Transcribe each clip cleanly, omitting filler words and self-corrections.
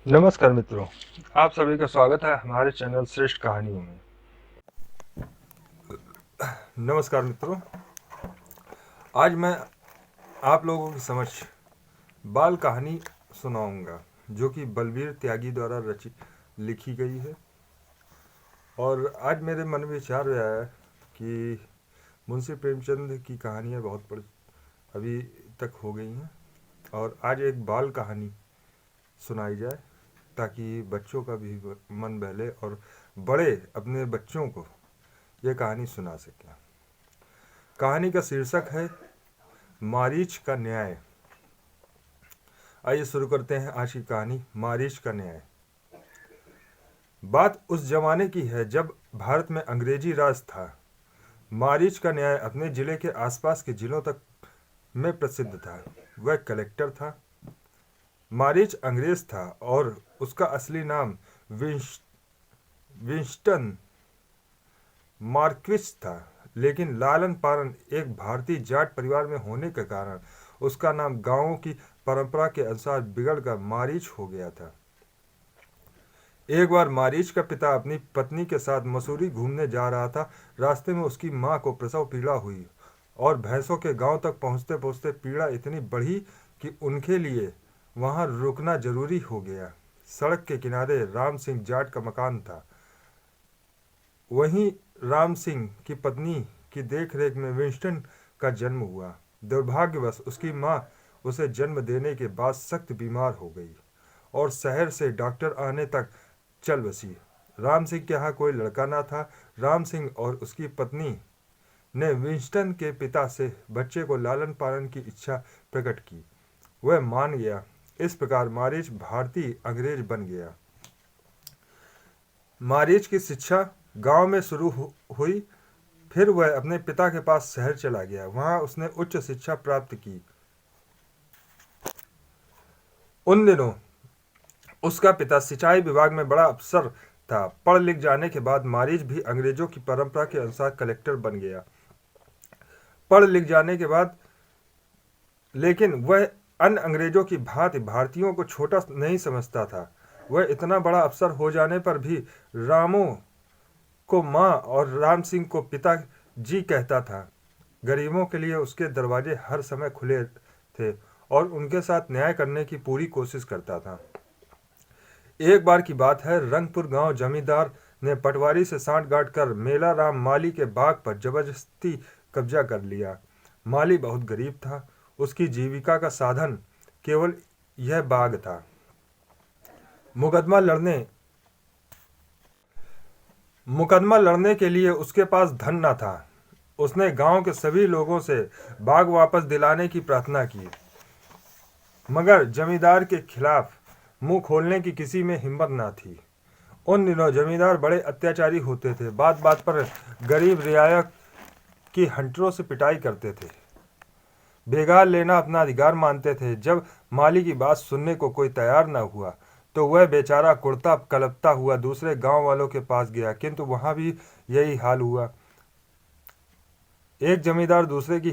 नमस्कार मित्रों, आप सभी का स्वागत है हमारे चैनल श्रेष्ठ कहानियों में। नमस्कार मित्रों, आज मैं आप लोगों के समक्ष बाल कहानी सुनाऊंगा जो कि बलबीर त्यागी द्वारा रचित लिखी गई है। और आज मेरे मन में विचार आया है कि मुंशी प्रेमचंद की कहानियाँ बहुत पढ़ अभी तक हो गई हैं और आज एक बाल कहानी सुनाई जाए ताकि बच्चों का भी मन बहले और बड़े अपने बच्चों को यह कहानी सुना सकें। कहानी का शीर्षक है मारीच का न्याय। आइए शुरू करते हैं आज की कहानी, मारीच का न्याय। बात उस जमाने की है जब भारत में अंग्रेजी राज था। मारीच का न्याय अपने जिले के आसपास के जिलों तक में प्रसिद्ध था। वह कलेक्टर था। मारीच अंग्रेज था और उसका असली नाम विंस्टन मार्क्विस था, लेकिन लालन पालन एक भारतीय जाट परिवार में होने के कारण उसका नाम गांवों की परंपरा के अनुसार बिगड़कर मारीच हो गया था। एक बार मारीच का पिता अपनी पत्नी के साथ मसूरी घूमने जा रहा था। रास्ते में उसकी मां को प्रसव पीड़ा हुई और भैंसों के गांव तक पहुंचते पहुंचते पीड़ा इतनी बढ़ी कि उनके लिए वहां रुकना जरूरी हो गया। सड़क के किनारे राम सिंह जाट का मकान था। वहीं राम सिंह की पत्नी की देखरेख में विंस्टन का जन्म हुआ। दुर्भाग्यवश उसकी मां उसे जन्म देने के बाद सख्त बीमार हो गई और शहर से डॉक्टर आने तक चल बसी। राम सिंह के यहाँ कोई लड़का ना था। राम सिंह और उसकी पत्नी ने विंस्टन के पिता से बच्चे को लालन पालन की इच्छा प्रकट की। वह मान गया। इस प्रकार मारीच भारतीय अंग्रेज बन गया। मारीच की शिक्षा गांव में शुरू हुई। फिर वह अपने पिता के पास शहर चला गया। वहां उसने उच्च शिक्षा प्राप्त की। उन दिनों उसका पिता सिंचाई विभाग में बड़ा अफसर था। पढ़ लिख जाने के बाद मारीच भी अंग्रेजों की परंपरा के अनुसार कलेक्टर बन गया। पढ़ लिख जाने के बाद लेकिन वह अन्य अंग्रेजों की भांति भारतीयों को छोटा नहीं समझता था। वह इतना बड़ा अफसर हो जाने पर भी रामों को माँ और राम सिंह को पिता जी कहता था। गरीबों के लिए उसके दरवाजे हर समय खुले थे और उनके साथ न्याय करने की पूरी कोशिश करता था। एक बार की बात है, रंगपुर गांव जमींदार ने पटवारी से सांठगांठ कर मेला राम माली के बाग पर जबरदस्ती कब्जा कर लिया। माली बहुत गरीब था। उसकी जीविका का साधन केवल यह बाग था। मुकदमा लड़ने के लिए उसके पास धन न था। उसने गांव के सभी लोगों से बाग वापस दिलाने की प्रार्थना की, मगर जमींदार के खिलाफ मुंह खोलने की किसी में हिम्मत न थी। उन दिनों जमींदार बड़े अत्याचारी होते थे। बात बात पर गरीब रियाया की हंटरों से पिटाई करते थे। बेगार लेना अपना अधिकार मानते थे। जब माली की बात सुनने को कोई तैयार न हुआ तो वह बेचारा कुड़ता कलपता हुआ दूसरे गांव वालों के पास गया, किंतु वहां भी यही हाल हुआ। एक जमींदार दूसरे की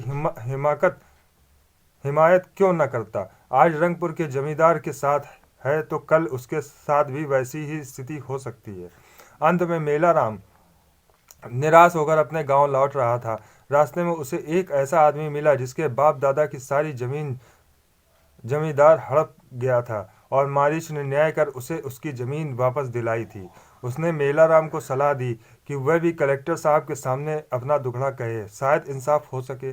हिमायत क्यों न करता। आज रंगपुर के जमींदार के साथ है तो कल उसके साथ भी वैसी ही स्थिति हो सकती है। अंत में मेला राम निराश होकर अपने गांव लौट रहा था। रास्ते में उसे एक ऐसा आदमी मिला जिसके बाप दादा की सारी जमीन जमींदार हड़प गया था और मारीच ने न्याय कर उसे उसकी जमीन वापस दिलाई थी। उसने मेलाराम को सलाह दी कि वह भी कलेक्टर साहब के सामने अपना दुखड़ा कहे, शायद इंसाफ हो सके।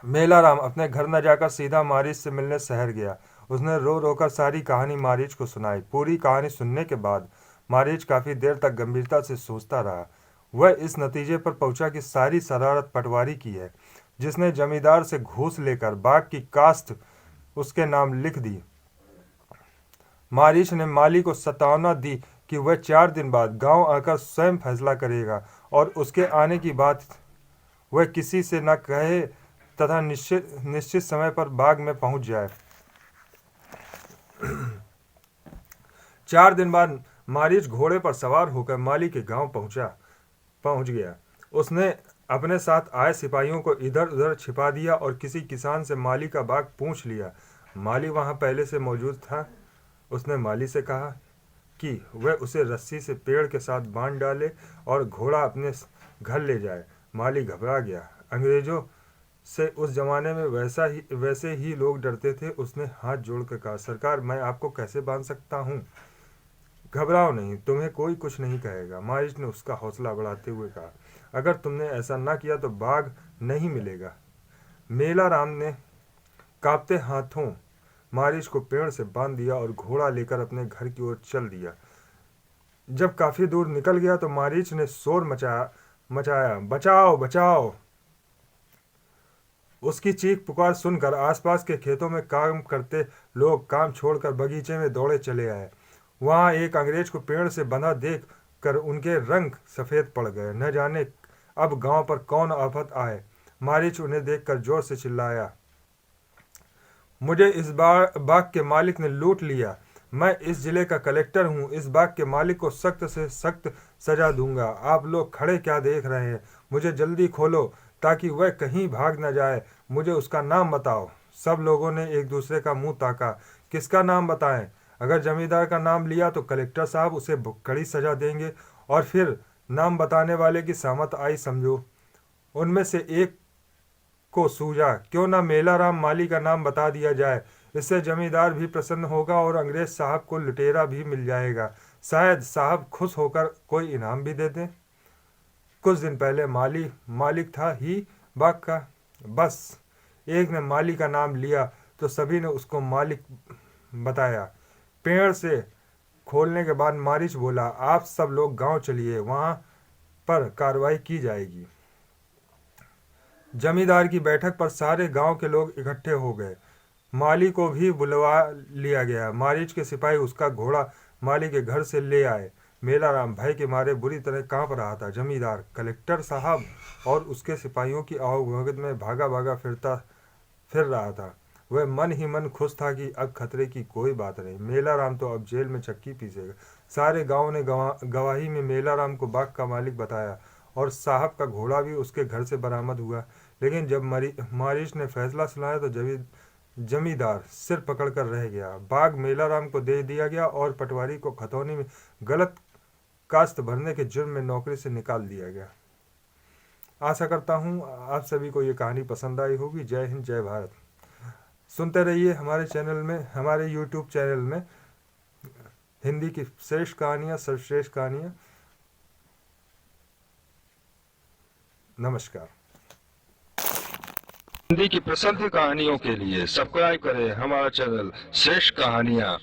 मेलाराम अपने घर न जाकर सीधा मारीच से मिलने शहर गया। उसने रो रो कर सारी कहानी मारीच को सुनाई। पूरी कहानी सुनने के बाद मारीच काफी देर तक गंभीरता से सोचता रहा। वह इस नतीजे पर पहुंचा कि सारी शरारत पटवारी की है, जिसने जमींदार से घूस लेकर बाग की काश्त उसके नाम लिख दी। मारीच ने माली को सतावना दी कि वह 4 दिन बाद गांव आकर स्वयं फैसला करेगा और उसके आने की बात वह किसी से न कहे तथा निश्चित समय पर बाग में पहुंच जाए। 4 दिन बाद मारीच घोड़े पर सवार होकर माली के गांव पहुंच गया। उसने अपने साथ आए सिपाहियों को इधर उधर छिपा दिया और किसी किसान से माली का बाग पूछ लिया। माली वहां पहले से मौजूद था। उसने माली से कहा कि वह उसे रस्सी से पेड़ के साथ बांध डाले और घोड़ा अपने घर ले जाए। माली घबरा गया। अंग्रेजों से उस जमाने में वैसे ही लोग डरते थे। उसने हाथ जोड़कर कहा, सरकार, मैं आपको कैसे बांध सकता हूँ? घबराओ नहीं, तुम्हें कोई कुछ नहीं कहेगा। मारिच ने उसका हौसला बढ़ाते हुए कहा, अगर तुमने ऐसा ना किया तो बाघ नहीं मिलेगा। मेला राम ने कांपते हाथों मारिच को पेड़ से बांध दिया और घोड़ा लेकर अपने घर की ओर चल दिया। जब काफी दूर निकल गया तो मारिच ने शोर मचाया, बचाओ बचाओ। उसकी चीख पुकार सुनकर आसपास के खेतों में काम करते लोग काम छोड़कर बगीचे में दौड़े चले आए। वहां एक अंग्रेज को पेड़ से बंधा देख कर उनके रंग सफेद पड़ गए। न जाने अब गांव पर कौन आफत आए। मारिच उन्हें देखकर जोर से चिल्लाया, मुझे इस बाग के मालिक ने लूट लिया। मैं इस जिले का कलेक्टर हूँ। इस बाग के मालिक को सख्त से सख्त सजा दूंगा। आप लोग खड़े क्या देख रहे हैं? मुझे जल्दी खोलो ताकि वह कहीं भाग न जाए। मुझे उसका नाम बताओ। सब लोगों ने एक दूसरे का मुंह ताका। किसका नाम बताएं? अगर जमींदार का नाम लिया तो कलेक्टर साहब उसे कड़ी सजा देंगे, और फिर नाम बताने वाले की सहमत आई समझो। उनमें से एक को सूझा, क्यों ना मेलाराम माली का नाम बता दिया जाए। इससे जमींदार भी प्रसन्न होगा और अंग्रेज साहब को लुटेरा भी मिल जाएगा। शायद साहब खुश होकर कोई इनाम भी दे दें। कुछ दिन पहले माली मालिक था ही बाग का। बस एक ने माली का नाम लिया तो सभी ने उसको मालिक बताया। पेड़ से खोलने के बाद मारिच बोला, आप सब लोग गांव चलिए, वहां पर कार्रवाई की जाएगी। जमींदार की बैठक पर सारे गांव के लोग इकट्ठे हो गए। माली को भी बुलवा लिया गया। मारिच के सिपाही उसका घोड़ा माली के घर से ले आए। मेलाराम भय के मारे बुरी तरह कांप रहा था। जमींदार, कलेक्टर साहब और उसके सिपाहियों की आवभगत में भागा भागा फिर रहा था। वह मन ही मन खुश था कि अब खतरे की कोई बात नहीं। मेलाराम तो अब जेल में चक्की पीसेगा। सारे गांव ने गवाही में मेलाराम को बाग का मालिक बताया और साहब का घोड़ा भी उसके घर से बरामद हुआ। लेकिन जब मारिच ने फैसला सुनाया तो जमींदार सिर पकड़कर रह गया। बाग मेलाराम को दे दिया गया और पटवारी को खतौनी में गलत काश्त भरने के जुर्म में नौकरी से निकाल दिया गया। आशा करता हूँ आप सभी को ये कहानी पसंद आई होगी। जय हिंद, जय भारत। सुनते रहिए हमारे चैनल में, हमारे यूट्यूब चैनल में हिंदी की श्रेष्ठ कहानियाँ, सर्वश्रेष्ठ कहानियाँ। नमस्कार। हिंदी की प्रसिद्ध कहानियों के लिए सब्सक्राइब करें हमारा चैनल श्रेष्ठ कहानियाँ।